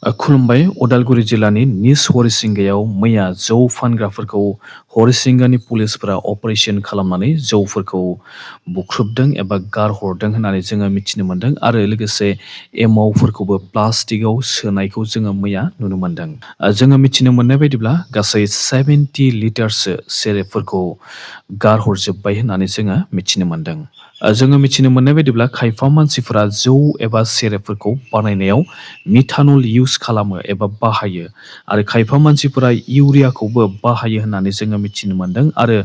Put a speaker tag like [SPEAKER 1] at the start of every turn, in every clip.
[SPEAKER 1] खुलुमबाय उदालगुरि जिल्लानि निस हरिसिंगायाव मैया जौ फानग्राफोरखौ हरिसिंगानि पुलिसफोरा अपारेशन खालामनानै जौफोरखौ बुख्रुबदों एबा गारहरदों होननानै जोङो मिथिनो मोन्दों आरो लोगोसे एमावफोरखौबो प्लास्टिकआव सोनायखौ जोङो मैया नुनो मोन्दों। जोङो मिथिनो मोननाय बायदिब्ला गासै 70 लिटारसो सेरेबफोरखौ गारहरजोब्बाय होननानै जोङो मिथिनो मोन्दों। जोङो मिथिनो मोननाय बायदिब्ला खायफा मानसिफोरा जौ एबा सेरेबफोरखौ बानायनायाव मिथानल इउज खालामो एबा बाहायो आरो खायफा मानसिफोरा इउरियाखौबो बाहायो होननानै जोङो मिथिनो मोन्दों आरो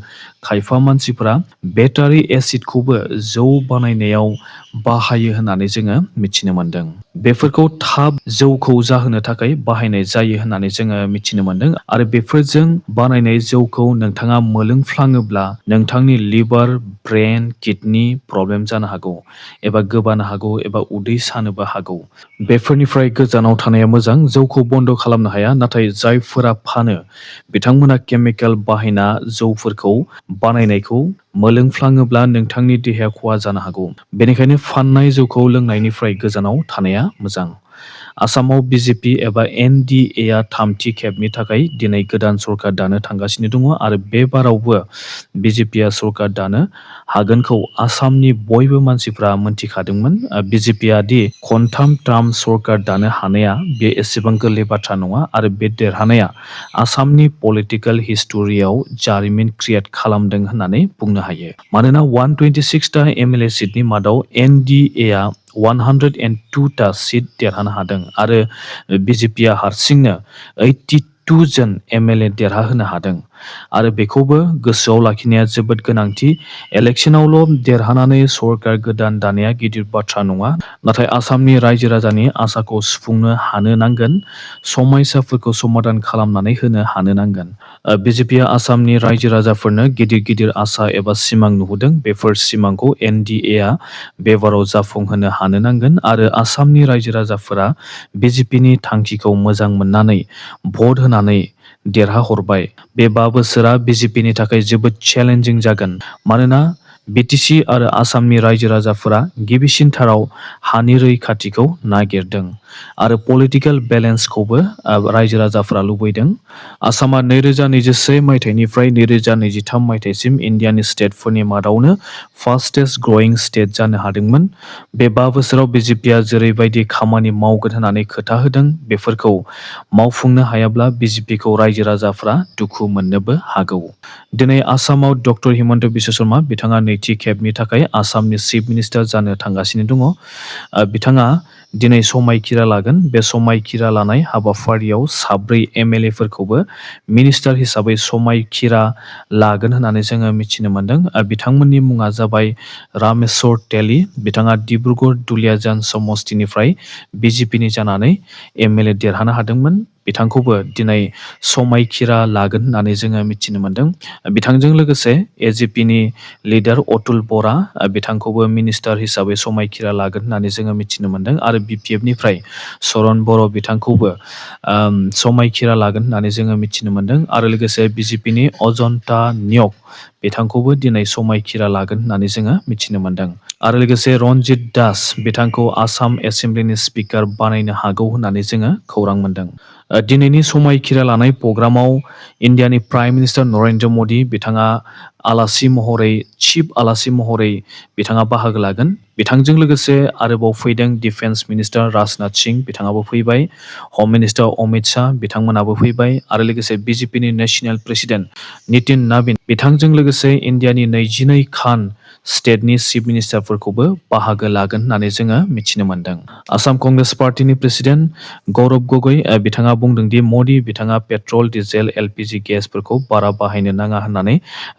[SPEAKER 1] खायफा मानसिफोरा बेटारि एसिडखौबो जौ बानायनायाव बाहायो होननानै जोङो मिथिनो मोन्दों। बेफोरखौ थाब जौखौ जाहोनो थाखाय बाहायनाय जायो होननानै जोङो मिथिनो मोन्दों आरो बेफोरजों बानायनाय जौखौ नोंथाङा मोलोंफ्लाङोब्ला नोंथांनि लिभार, ब्रेन, किडनि प्रब्लेम जानो हागौ एबा गोबानो हागौ एबा उदै सानोबो हागौ। बेफोरनिफ्राय गोजानाव थानाया मोजां। जौखौ बन्द' खालामनो हाया, नाथाय जायफोरा फानो बिथांमोना केमिकेल बाहायना जौफोरखौ बानायनायखौ मोलोंफ्लाङोब्ला नोंथांनि देहाया खहा जानो हागौ। बेनिखायनो फाननाय जौखौ लोंनायनिफ्राय गोजानाव थानाया मोजां। आसामाव बिजेपि एबा एनडिएआ थामथि खेबनि थाखाय दिनै गोदान सरकार दानो थांगासिनो दङ आरो बे बारावबो बिजेपिआ सरकार दानो हागोनखौ आसामनि बयबो मानसिफ्रा मोनथिखादोंमोन। बिजेपिआ दि खनथाम टार्म सरकार दानो हानाया बे एसेबां गोरलै बाथ्रा नङा आरो बे देरहानाया आसामनि पलिटिकेल हिस्टरियाव जारिमिन क्रियेट खालामदों होननानै बुंनो हायो। मानोना 126 टा एमएलए सिटनि मादाव एनडिएआ 102 टा सिट देरहानो हादों आरो बिजेपिआ हारसिंनो 82 जन एमएलए देरहाहोनो हादों आरो बेखौबो गोसोआव लाखिनाया जोबोद गोनांथि। इलेक्सनावल' देरहानानै सरकार गोदान दानाया गिदिर बाथ्रा नङा, नाथाय आसामनि रायजो राजानि आसाखौ सुफुंनो हानो नांगोन, समस्याफोरखौ समाधान खालामनानै होनो हानो नांगोन। बिजेपिआ आसामनि रायजो राजाफोरनो गिदिर गिदिर आसा एबा सिमां नुहोदों। बेफोर सिमांखौ एनडिएआ बे बाराव जाफुंहोनो हानो नांगोन आरो आसामनि रायजो राजाफोरा बिजेपिनि थांखिखौ मोजां मोननानै भट होनानै देरहाहरबाय। बे 5 बोसोरा बिजेपिनि थाखाय जोबोद चेलेन्जिं जागोन, मानोना बिटिसि आरो आसामनि रायजो राजाफोरा गिबिसिनथाराव हानि रैखाथिखौ नागिरदों आरो पलिटिकेल बेलेन्सखौबो रायजो राजाफोरा लुबैदों। आसामा 2021 मायथाइनिफ्राय 2023 मायथाइसिम इन्डियानि स्टेटफोरनि मादावनो फास्टेस्ट ग्रयिं स्टेट जानो हादोंमोन। बे 5 बोसोराव बिजेपिआ जेरैबायदि खामानि मावगोन होननानै खोथा होदों, बेफोरखौ मावफुंनो हायाब्ला बिजेपिखौ रायजो राजाफ्रा दुखु मोननोबो हागौ। दिनै आसामाव डक्टर हिमन्त बिश्व शर्मा बिथाङा नैथि खेबनि थाखाय आसामनि चिफ मिनिस्टार जानो थांगासिनो दङ। बिथाङा दिनै समायखिरा लागोन। बे समायखिरा लानाय हाबाफारियाव 4 एमएलएफोरखौबो मिनिस्टार हिसाबै समायखिरा लागोन होननानै जोङो मिथिनो मोन्दों। बिथांमोननि मुङा जाबाय रामेश्वर तेली। बिथाङा डिब्रुगड़ दुलियाजान समस्तिनिफ्राय बिजेपिनि जानानै एमएलए देरहानो हादोंमोन। बिथांखौबो दिनै समायखिरा लागोन होननानै जोङो मिथिनो मोन्दों। बिथांजों लोगोसे एजेपिनि लिडार अतुल बरा बिथांखौबो मिनिस्टार हिसाबै समायखिरा लागोन होननानै जोङो मिथिनो मोन्दों आरो बिपिएफनिफ्राय चरण बर' बिथांखौबो समायखिरा लागोन होननानै जोङो मिथिनो मोन्दों आरो लोगोसे बिजेपिनि अजन्ता नियक बिथांखौबो दिनै समायखिरा लागोन होननानै जोङो मिथिनो मोन्दों आरो लोगोसे रन्जित दास बिथांखौ आसाम एसेम्ब्लिनि स्पिकार बानायनो हागौ होननानै जोङो खौरां मोन्दों। दिनैनि समायखिरा लानाय प्रग्रामाव इन्डियानि प्राइम मिनिस्टार नरेन्द्र मदि बिथाङा आलासि महरै चिफ आलासि महरै बिथाङा बाहागो लागोन। बिथांजों लोगोसे आरोबाव फैदों डिफेन्स मिनिस्टार राजनाथ सिंह बिथाङाबो फैबाय, हम मिनिस्टार अमित शाह बिथांमोनाबो फैबाय आरो लोगोसे बिजेपिनि नेशनेल प्रेसिडेन्ट नितिन नाबिन बिथांजों लोगोसे इन्डियानि 22 खान स्टेटनि चिफ मिनिस्टारफोरखौबो बाहागो लागोन होननानै जोङो मिथिनो मोन्दों। आसाम कंग्रेस पार्टिनि प्रेसिडेन्ट गौरब गगৈ बिथाङा बुंदों दि मदि बिथाङा पेट्रल, डिजेल, एलपिजि गेसफोरखौ बारा बाहायनो नाङा होननानै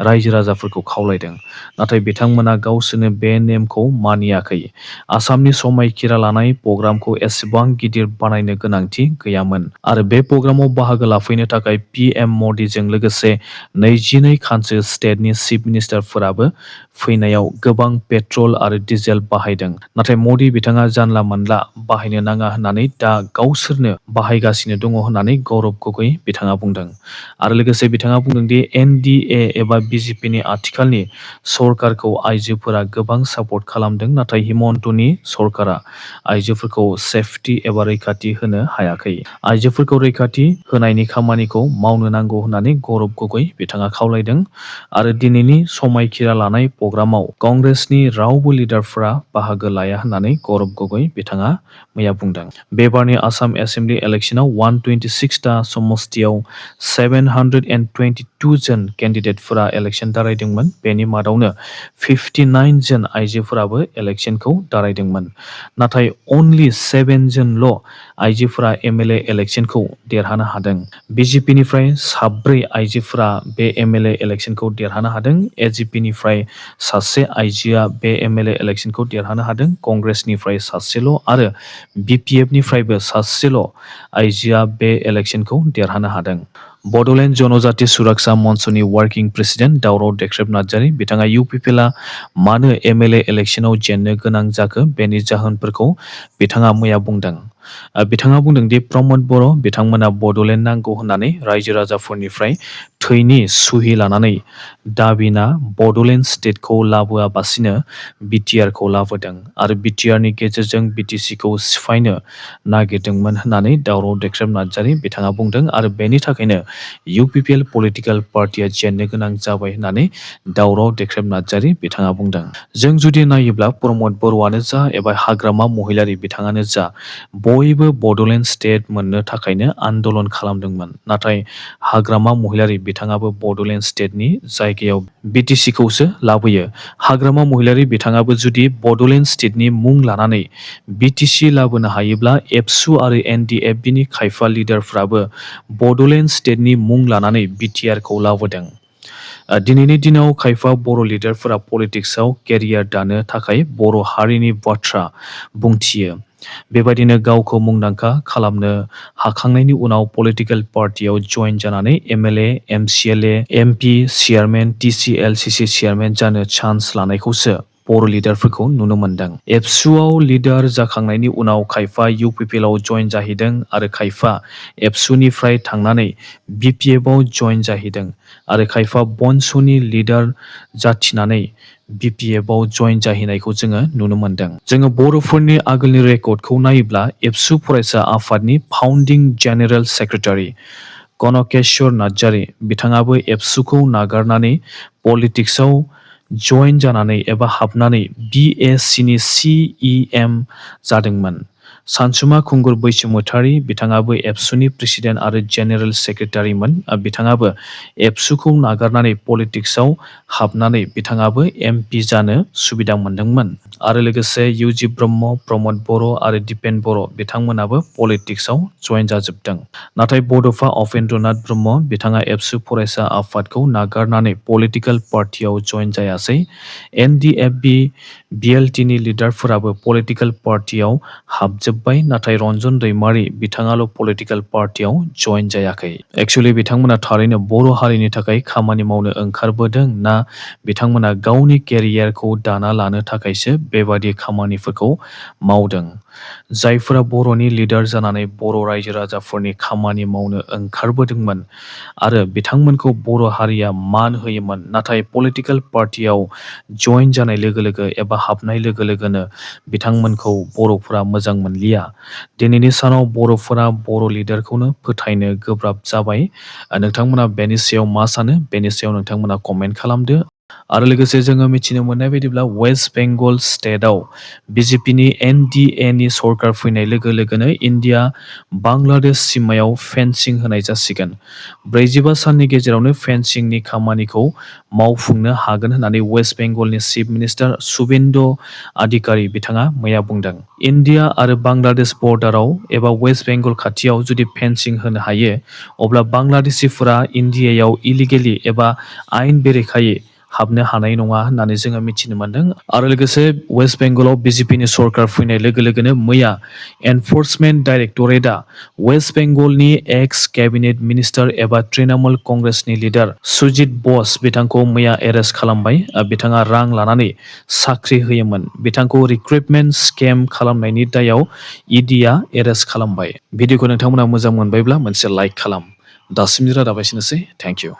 [SPEAKER 1] रायजो राजाफोरखौ खावलायदों, नाथाय बिथांमोना गावसोरनो बे नेमखौ मानियाखै। आसामनि समायखिरा लानाय प्रग्रामखौ एसेबां गिदिर बानायनो गोनांथि गैयामोन आरो बे प्रग्रामाव बाहागो लाफैनो थाखाय पिएम मदिजों लोगोसे 22 खानसो स्टेटनि चिफ मिनिस्टारफोराबो फैनायाव गोबां पेट्रल आरो डिजेल बाहायदों। नाथाय मदि बिथाङा जानला मोनला बाहायनो नाङा होननानै दा गावसोरनो बाहायगासिनो दङ होननानै गौरब गगৈ बिथाङा बुंदों। आरो लोगोसे बिथाङा बुंदों दि NDA एबा BJPनि आथिखालनि सरकारखौ आइजोफोरा गोबां सापर्ट खालामदों, नाथाय हिमन्तनि सरकारा आइजोफोरखौ सेफटि एबा रैखाथि होनो हायाखै। आइजोफोरखौ रैखाथि होनायनि खामानिखौ मावनो नांगौ होननानै गौरब गगৈ बिथाङा खावलायदों। आरो दिनैनि समायखिरा लानाय प्रग्रामाव कंग्रेसनि रावबो लिडारफोरा बाहागो लाया होननानै गौरब गगै बिथाङा मैया बुंदों। बेबारनि आसाम एसेम्बलि इलेक्शनाव 126 टा समस्तियाव 722 जन केन्डिडेटफोरा इलेक्शन दारायदोंमोन। बेनि मादावनो 59 जन आइजोफोराबो इलेक्शनखौ दारायदोंमोन। नाथाय अनलि 7 जनल' आइजोफोरा MLA इलेक्शनखौ देरहानो हादों। BJPनिफ्राय 4 आइजोफोरा बे MLA इलेक्शनखौ देरहानो हादों। AGPनिफ्राय 1 आइजोआ बे MLA इलेक्शनखौ देरहानो हादों। कंग्रेसनिफ्राय 1 आरो BPFनिफ्रायबो 1 आइजोआ बे इलेक्शनखौ देरहानो हादों। बड'लेण्ड जनजाति सुरक्षा मन्चनि वार्किं प्रेसिडेन्ट दावराव देख्रेब नार्जारि बिथाङा UPPLआ मानो MLA इलेक्शनाव जेननो गोनां जाखो बेनि जाहोनफोरखौ बिथाङा मैया बुंदों। बिथाङा बुंदों दि प्रमद बर' बिथांमोना बड'लेण्ड नांगौ होननानै रायजो राजाफोरनिफ्राय थैनि सुहि लानानै दाबिना बड'लेण्ड स्टेटखौ लाबोआबासिनो BTRखौ लाबोदों आरो BTRनि गेजेरजों BTCखौ सिफायनो नागिरदोंमोन होननानै दावराव देख्रेब नार्जारि बिथाङा बुंदों। आरो बेनि थाखायनो UPPL पलिटिकेल पार्टिया जेननो गोनां जाबाय होननानै दावराव देख्रेब नार्जारि बिथाङा बुंदों। जों जुदि नायोब्ला प्रमद बर'आनो जा एबा हाग्रामा महिलारि बिथाङानो जा बयबो बड'लेण्ड स्टेट मोननो थाखायनो आन्दलन खालामदोंमोन। नाथाय हाग्रामा महिलारि बिथाङाबो बड'लेण्ड स्टेटनि जायगायाव BTCखौसो लाबोयो। हाग्रामा महिलारि बिथाङाबो जुदि बड'लेण्ड स्टेटनि मुं लानानै BTC लाबोनो हायोब्ला एबसु आरो NDFBनि खायफा लिडारफ्राबो बड'लेण्ड स्टेटनि मुं लानानै BTRखौ लाबोदों। दिनैनि दिनाव खायफा बर' लिडारफोरा पलिटिक्सआव केरियार दानो थाखाय बर' हारिनि बाथ्रा बुंथियो। बेबायदिनो गावखौ मुंदांखा खालामनो हाखांनायनि उनाव पलिटिकेल पार्टियाव जइन जानानै MLA, MCLA, MP, chairman, TC, LCC chairman जानो चान्स लानायखौसो बर' लिडारफोरखौ नुनो मोनदों। एबसुआव लिडार जाखांनायनि उनाव खायफा UPPLआव जइन जाहैदों आरो खायफा एबसुनिफ्राय थांनानै BPFआव जइन जाहैदों आरो खायफा बनस'नि लिडार जाथिनानै BPFआव जइन जाहैनायखौ जोङो नुनो मोनदों। जोङो बर'फोरनि आगोलनि रेकर्डखौ नायोब्ला एबसु फरायसा आफादनि फाउन्डिं जेनेरेल सेक्रेटारि कनकेश्वर नार्जारि बिथाङाबो एबसुखौ नागारनानै पलिटिक्सआव जइन जानानै एबा हाबनानै BACनि CEM जादोंमोन। सानसुमा खुंगुर बैसोमुथारि बिथाङाबो एबसुनि प्रेसिडेन्ट आरो जेनेरेल सेक्रेटारिमोन। बिथाङाबो एबसुखौ नागारनानै पलिटिक्सआव हाबनानै बिथाङाबो MP जानो सुबिदा मोनदोंमोन। आरो लोगोसे UG ब्रह्म, प्रमद बर' आरो दिपेन बर' बिथांमोनाबो पलिटिक्सआव जइन जाजोबदों। नाथाय बड'फा उपेन्द्रनाथ ब्रह्म बिथाङा एबसु फरायसा आफादखौ नागारनानै पलिटिकेल पार्टियाव जइन जायासै। NDFB, BLTनि लिडारफोराबो पलिटिकेल पार्टियाव हाबजोब्बाय, नाथाय रन्जन दैमारि बिथाङाल' पलिटिकेल पार्टियाव जइन जायाखै। एक्सुवेलि बिथांमोना थारैनो बर' हारिनि थाखाय खामानि मावनो ओंखारबोदों ना बिथांमोना गावनि केरियारखौ दाना लानो थाखायसो बेबादि खामानिफोरखौ मावदों? जायफोरा बर'नि लिडार जानानै बर' रायजो राजाफोरनि खामानि मावनो ओंखारबोदोंमोन आरो बिथांमोनखौ बर' हारिया मान होयोमोन, नाथाय पलिटिकेल पार्टियाव जइन जानाय लोगो लोगो एबा हाबनाय लोगो लोगोनो बिथांमोनखौ बर'फोरा मोजां मोनलिया। दिनैनि सानाव बर'फोरा बर' लिडारखौनो फोथायनो गोब्राब जाबाय। नोंथांमोना बेनि सायाव मा सानो? बेनि सायाव नोंथांमोना कमेन्ट खालामदो। आरो लोगोसे जोङो मिथिनो मोननाय बायदिब्ला वेस्ट बेंगल स्टेटआव BJPनि NDAनि सरकार फैनाय लोगो लोगोनो इन्डिया बांलादेश सिमायाव फेन्सिं होनाय जासिगोन। 45 साननि गेजेरावनो फेन्सिंनि खामानिखौ मावफुंनो हागोन होननानै वेस्ट बेंगलनि चिफ मिनिस्टार शुभेन्दु अधिकारी बिथाङा मैया बुंदों। इन्डिया आरो बांलादेश बर्डाराव एबा वेस्ट बेंगल खाथियाव जुदि फेन्सिं होनो हायो, अब्ला बांलादेशिफोरा इन्डियायाव इलिगेलि एबा आयेन बेरेखायै हाबनो हानाय नङा होननानै जोङो मिथिनो मोन्दों। आरो लोगोसे वेस्ट बेंगलाव बिजेपिनि सरकार फैनाय लोगो लोगोनो मैया एनफर्समेन्ट डाइरेक्टरेटआ वेस्ट बेंगलनि एक्स केबिनेट मिनिस्टार एबा तृणमूल कंग्रेसनि लिडार सुजित बस बिथांखौ मैया एरेस्ट खालामबाय। बिथाङा रां लानानै साख्रि होयोमोन। बिथांखौ रिक्रुटमेन्ट स्केम खालामनायनि दायाव इडिआ एरेस्ट खालामबाय। भिडिअखौ नोंथांमोना मोजां मोनबायब्ला मोनसे लाइक खालाम। दासिमनि रादाबा एसेनोसै। Thank you.